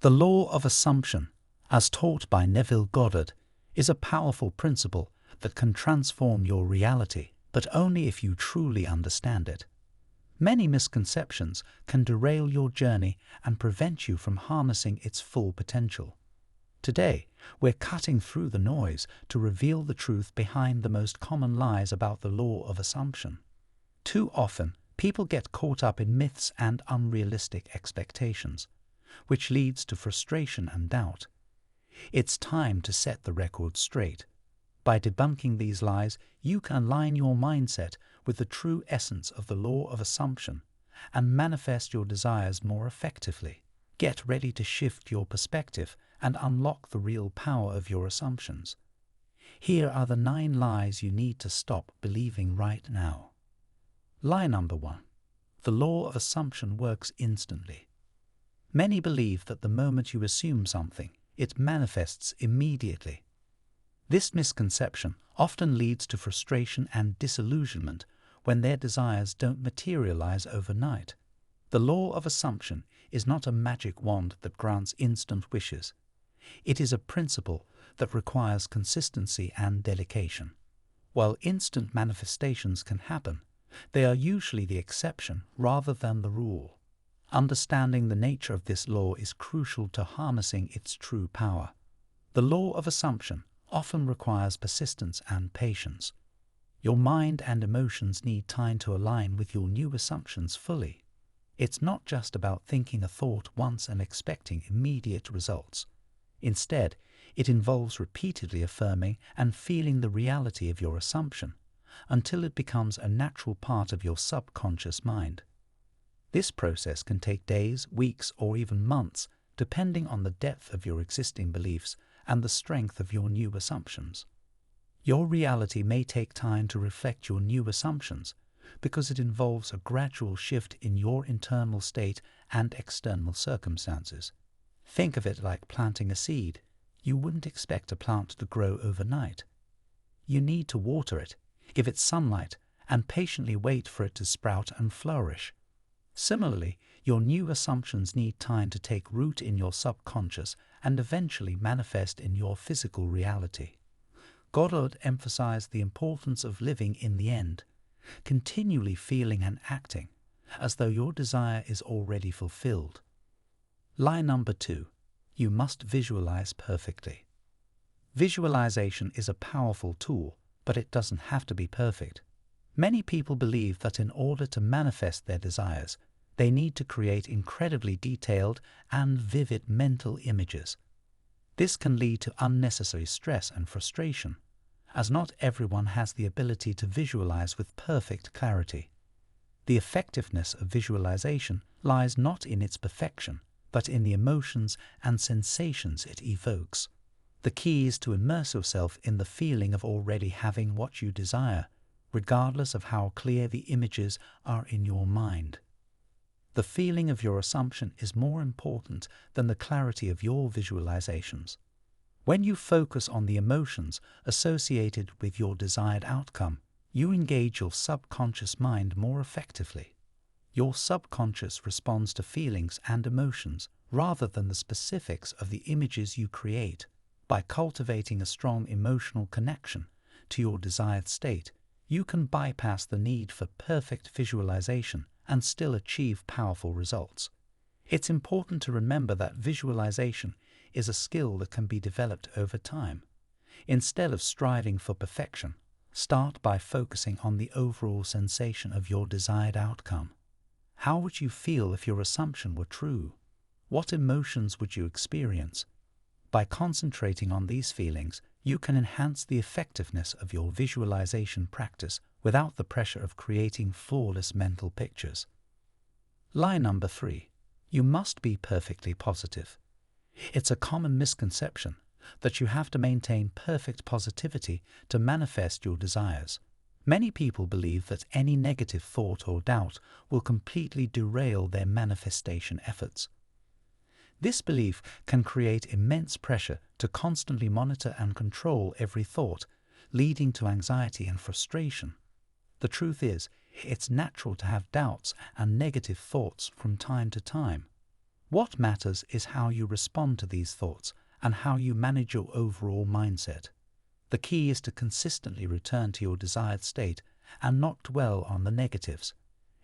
The law of assumption, as taught by Neville Goddard, is a powerful principle that can transform your reality, but only if you truly understand it. Many misconceptions can derail your journey and prevent you from harnessing its full potential. Today, we're cutting through the noise to reveal the truth behind the most common lies about the law of assumption. Too often, people get caught up in myths and unrealistic expectations, which leads to frustration and doubt. It's time to set the record straight. By debunking these lies, you can align your mindset with the true essence of the law of assumption and manifest your desires more effectively. Get ready to shift your perspective and unlock the real power of your assumptions. Here are the 9 lies you need to stop believing right now. Lie number 1. The law of assumption works instantly. Many believe that the moment you assume something, it manifests immediately. This misconception often leads to frustration and disillusionment when their desires don't materialize overnight. The law of assumption is not a magic wand that grants instant wishes. It is a principle that requires consistency and dedication. While instant manifestations can happen, they are usually the exception rather than the rule. Understanding the nature of this law is crucial to harnessing its true power. The law of assumption often requires persistence and patience. Your mind and emotions need time to align with your new assumptions fully. It's not just about thinking a thought once and expecting immediate results. Instead, it involves repeatedly affirming and feeling the reality of your assumption until it becomes a natural part of your subconscious mind. This process can take days, weeks, or even months, depending on the depth of your existing beliefs and the strength of your new assumptions. Your reality may take time to reflect your new assumptions because it involves a gradual shift in your internal state and external circumstances. Think of it like planting a seed. You wouldn't expect a plant to grow overnight. You need to water it, give it sunlight, and patiently wait for it to sprout and flourish. Similarly, your new assumptions need time to take root in your subconscious and eventually manifest in your physical reality. Goddard emphasized the importance of living in the end, continually feeling and acting as though your desire is already fulfilled. Lie number 2. You must visualize perfectly. Visualization is a powerful tool, but it doesn't have to be perfect. Many people believe that in order to manifest their desires, they need to create incredibly detailed and vivid mental images. This can lead to unnecessary stress and frustration, as not everyone has the ability to visualize with perfect clarity. The effectiveness of visualization lies not in its perfection, but in the emotions and sensations it evokes. The key is to immerse yourself in the feeling of already having what you desire, regardless of how clear the images are in your mind. The feeling of your assumption is more important than the clarity of your visualizations. When you focus on the emotions associated with your desired outcome, you engage your subconscious mind more effectively. Your subconscious responds to feelings and emotions rather than the specifics of the images you create. By cultivating a strong emotional connection to your desired state, you can bypass the need for perfect visualization and still achieve powerful results. It's important to remember that visualization is a skill that can be developed over time. Instead of striving for perfection, start by focusing on the overall sensation of your desired outcome. How would you feel if your assumption were true? What emotions would you experience? By concentrating on these feelings, you can enhance the effectiveness of your visualization practice without the pressure of creating flawless mental pictures. Lie number 3. You must be perfectly positive. It's a common misconception that you have to maintain perfect positivity to manifest your desires. Many people believe that any negative thought or doubt will completely derail their manifestation efforts. This belief can create immense pressure to constantly monitor and control every thought, leading to anxiety and frustration. The truth is, it's natural to have doubts and negative thoughts from time to time. What matters is how you respond to these thoughts and how you manage your overall mindset. The key is to consistently return to your desired state and not dwell on the negatives.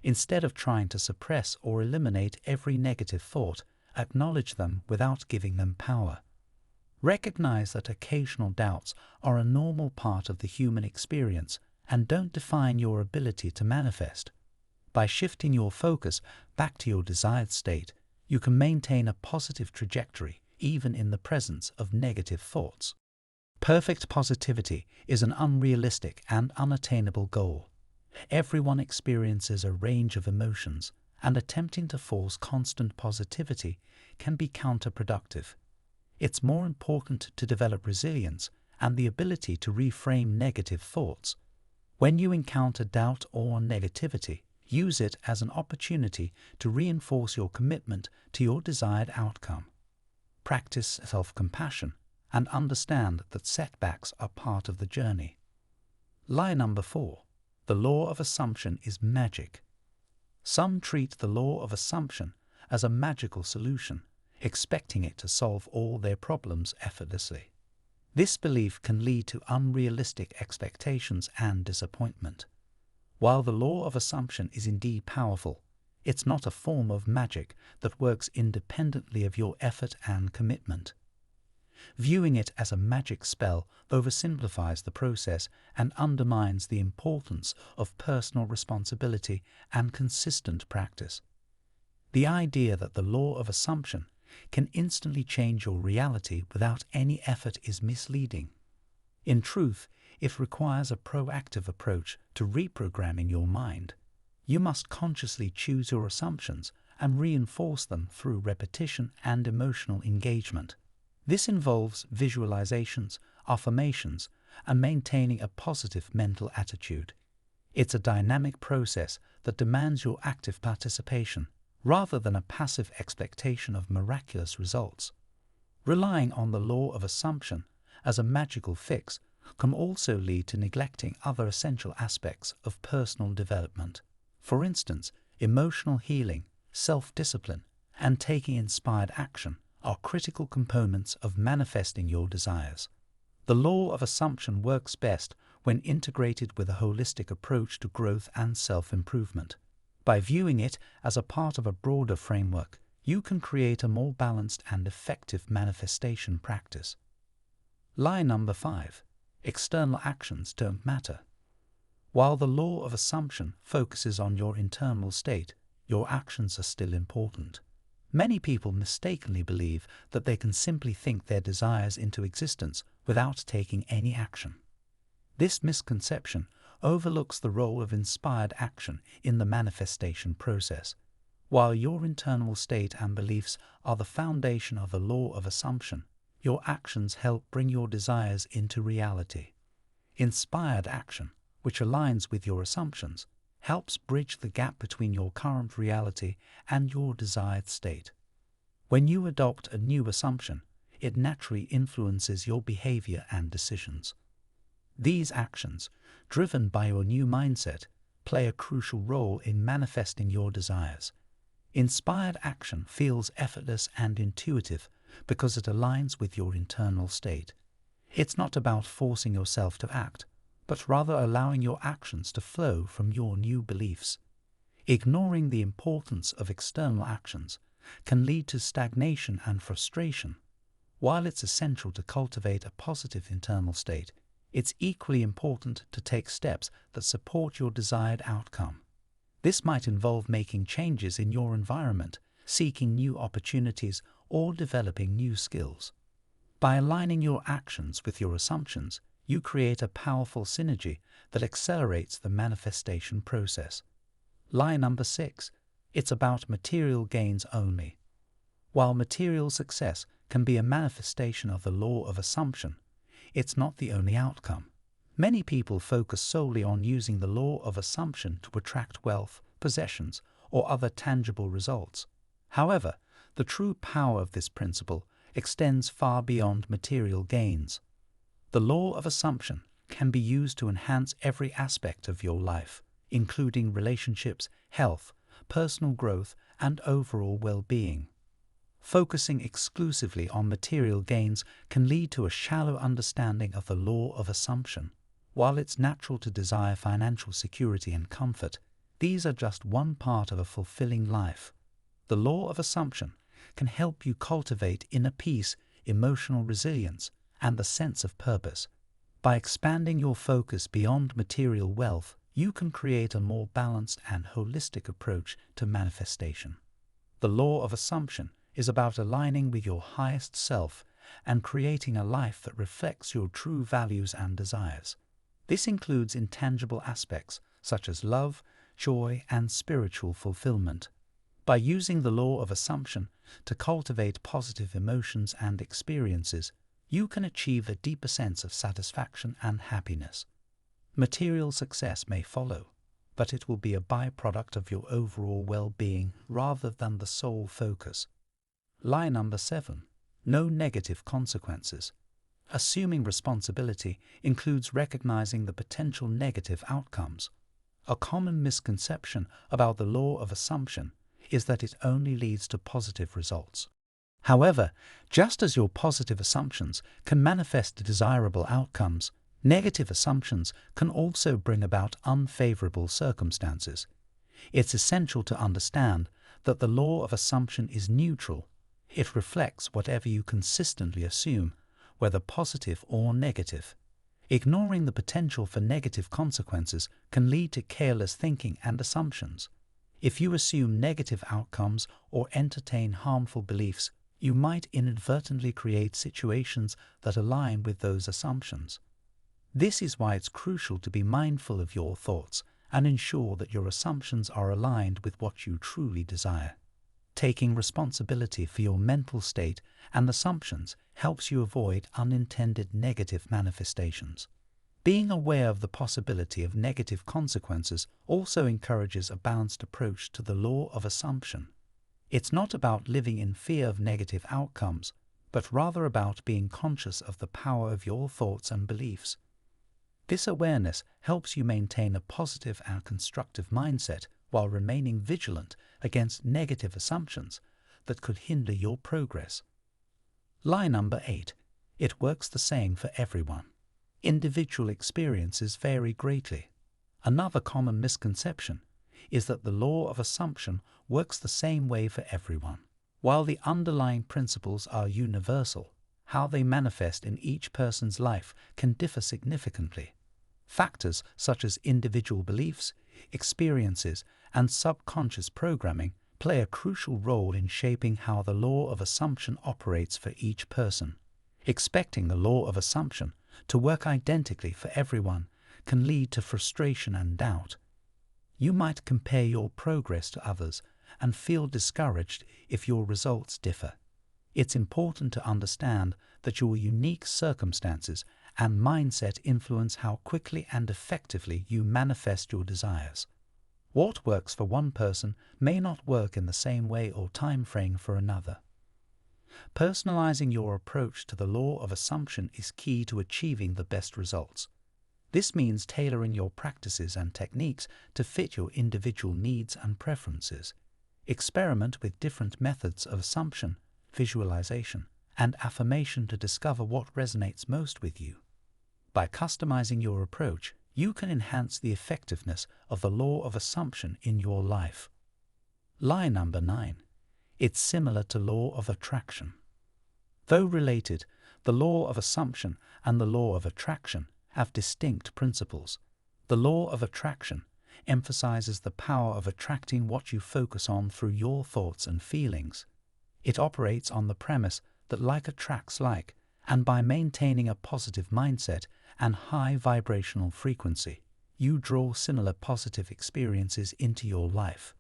Instead of trying to suppress or eliminate every negative thought, acknowledge them without giving them power. Recognize that occasional doubts are a normal part of the human experience and don't define your ability to manifest. By shifting your focus back to your desired state, you can maintain a positive trajectory even in the presence of negative thoughts. Perfect positivity is an unrealistic and unattainable goal. Everyone experiences a range of emotions, and attempting to force constant positivity can be counterproductive. It's more important to develop resilience and the ability to reframe negative thoughts. When you encounter doubt or negativity, use it as an opportunity to reinforce your commitment to your desired outcome. Practice self-compassion and understand that setbacks are part of the journey. Lie number 4. The law of assumption is magic. Some treat the law of assumption as a magical solution, expecting it to solve all their problems effortlessly. This belief can lead to unrealistic expectations and disappointment. While the law of assumption is indeed powerful, it's not a form of magic that works independently of your effort and commitment. Viewing it as a magic spell oversimplifies the process and undermines the importance of personal responsibility and consistent practice. The idea that the law of assumption can instantly change your reality without any effort is misleading. In truth, it requires a proactive approach to reprogramming your mind. You must consciously choose your assumptions and reinforce them through repetition and emotional engagement. This involves visualizations, affirmations, and maintaining a positive mental attitude. It's a dynamic process that demands your active participation, rather than a passive expectation of miraculous results. Relying on the law of assumption as a magical fix can also lead to neglecting other essential aspects of personal development. For instance, emotional healing, self-discipline, and taking inspired action are critical components of manifesting your desires. The law of assumption works best when integrated with a holistic approach to growth and self-improvement. By viewing it as a part of a broader framework, you can create a more balanced and effective manifestation practice. Lie number 5. External actions don't matter. While the law of assumption focuses on your internal state, your actions are still important. Many people mistakenly believe that they can simply think their desires into existence without taking any action. This misconception overlooks the role of inspired action in the manifestation process. While your internal state and beliefs are the foundation of the law of assumption, your actions help bring your desires into reality. Inspired action, which aligns with your assumptions, helps bridge the gap between your current reality and your desired state. When you adopt a new assumption, it naturally influences your behavior and decisions. These actions, driven by your new mindset, play a crucial role in manifesting your desires. Inspired action feels effortless and intuitive because it aligns with your internal state. It's not about forcing yourself to act, but rather allowing your actions to flow from your new beliefs. Ignoring the importance of external actions can lead to stagnation and frustration. While it's essential to cultivate a positive internal state, it's equally important to take steps that support your desired outcome. This might involve making changes in your environment, seeking new opportunities, or developing new skills. By aligning your actions with your assumptions, you create a powerful synergy that accelerates the manifestation process. Lie number 6. It's about material gains only. While material success can be a manifestation of the law of assumption, it's not the only outcome. Many people focus solely on using the law of assumption to attract wealth, possessions, or other tangible results. However, the true power of this principle extends far beyond material gains. The law of assumption can be used to enhance every aspect of your life, including relationships, health, personal growth, and overall well-being. Focusing exclusively on material gains can lead to a shallow understanding of the law of assumption. While it's natural to desire financial security and comfort, these are just one part of a fulfilling life. The law of assumption can help you cultivate inner peace, emotional resilience, and the sense of purpose. By expanding your focus beyond material wealth, you can create a more balanced and holistic approach to manifestation. The law of assumption is about aligning with your highest self and creating a life that reflects your true values and desires. This includes intangible aspects such as love, joy, and spiritual fulfillment. By using the law of assumption to cultivate positive emotions and experiences, you can achieve a deeper sense of satisfaction and happiness. Material success may follow, but it will be a byproduct of your overall well-being rather than the sole focus. Lie number 7. No negative consequences. Assuming responsibility includes recognizing the potential negative outcomes. A common misconception about the law of assumption is that it only leads to positive results. However, just as your positive assumptions can manifest desirable outcomes, negative assumptions can also bring about unfavorable circumstances. It's essential to understand that the law of assumption is neutral. It reflects whatever you consistently assume, whether positive or negative. Ignoring the potential for negative consequences can lead to careless thinking and assumptions. If you assume negative outcomes or entertain harmful beliefs, you might inadvertently create situations that align with those assumptions. This is why it's crucial to be mindful of your thoughts and ensure that your assumptions are aligned with what you truly desire. Taking responsibility for your mental state and assumptions helps you avoid unintended negative manifestations. Being aware of the possibility of negative consequences also encourages a balanced approach to the law of assumption. It's not about living in fear of negative outcomes, but rather about being conscious of the power of your thoughts and beliefs. This awareness helps you maintain a positive and constructive mindset while remaining vigilant against negative assumptions that could hinder your progress. Lie number 8. It works the same for everyone. Individual experiences vary greatly. Another common misconception is that the law of assumption works the same way for everyone. While the underlying principles are universal, how they manifest in each person's life can differ significantly. Factors such as individual beliefs, experiences, and subconscious programming play a crucial role in shaping how the law of assumption operates for each person. Expecting the law of assumption to work identically for everyone can lead to frustration and doubt. You might compare your progress to others and feel discouraged if your results differ. It's important to understand that your unique circumstances and mindset influence how quickly and effectively you manifest your desires. What works for one person may not work in the same way or time frame for another. Personalizing your approach to the law of assumption is key to achieving the best results. This means tailoring your practices and techniques to fit your individual needs and preferences. Experiment with different methods of assumption, visualization, and affirmation to discover what resonates most with you. By customizing your approach, you can enhance the effectiveness of the law of assumption in your life. Lie number 9. It's similar to law of attraction. Though related, the law of assumption and the law of attraction have distinct principles. The law of attraction emphasizes the power of attracting what you focus on through your thoughts and feelings. It operates on the premise that like attracts like, and by maintaining a positive mindset and high vibrational frequency, you draw similar positive experiences into your life.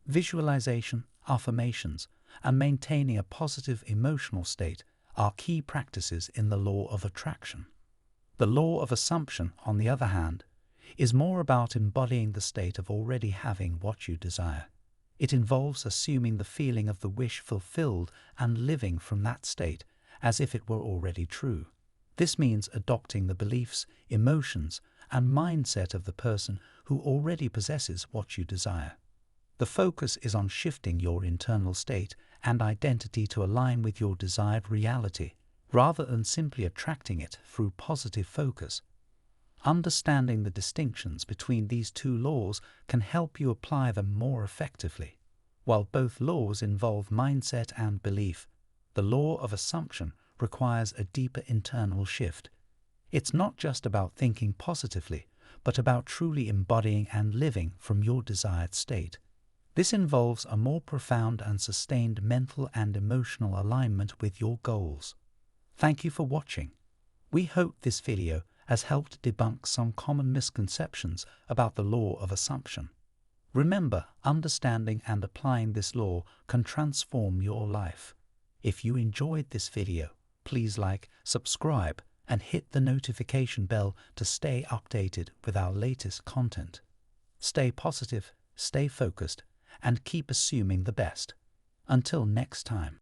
Visualization, affirmations, and maintaining a positive emotional state are key practices in the law of attraction. The law of assumption, on the other hand, is more about embodying the state of already having what you desire. It involves assuming the feeling of the wish fulfilled and living from that state as if it were already true. This means adopting the beliefs, emotions, and mindset of the person who already possesses what you desire. The focus is on shifting your internal state and identity to align with your desired reality, rather than simply attracting it through positive focus. Understanding the distinctions between these two laws can help you apply them more effectively. While both laws involve mindset and belief, the law of assumption requires a deeper internal shift. It's not just about thinking positively, but about truly embodying and living from your desired state. This involves a more profound and sustained mental and emotional alignment with your goals. Thank you for watching. We hope this video has helped debunk some common misconceptions about the law of assumption. Remember, understanding and applying this law can transform your life. If you enjoyed this video, please like, subscribe, and hit the notification bell to stay updated with our latest content. Stay positive, stay focused, and keep assuming the best. Until next time.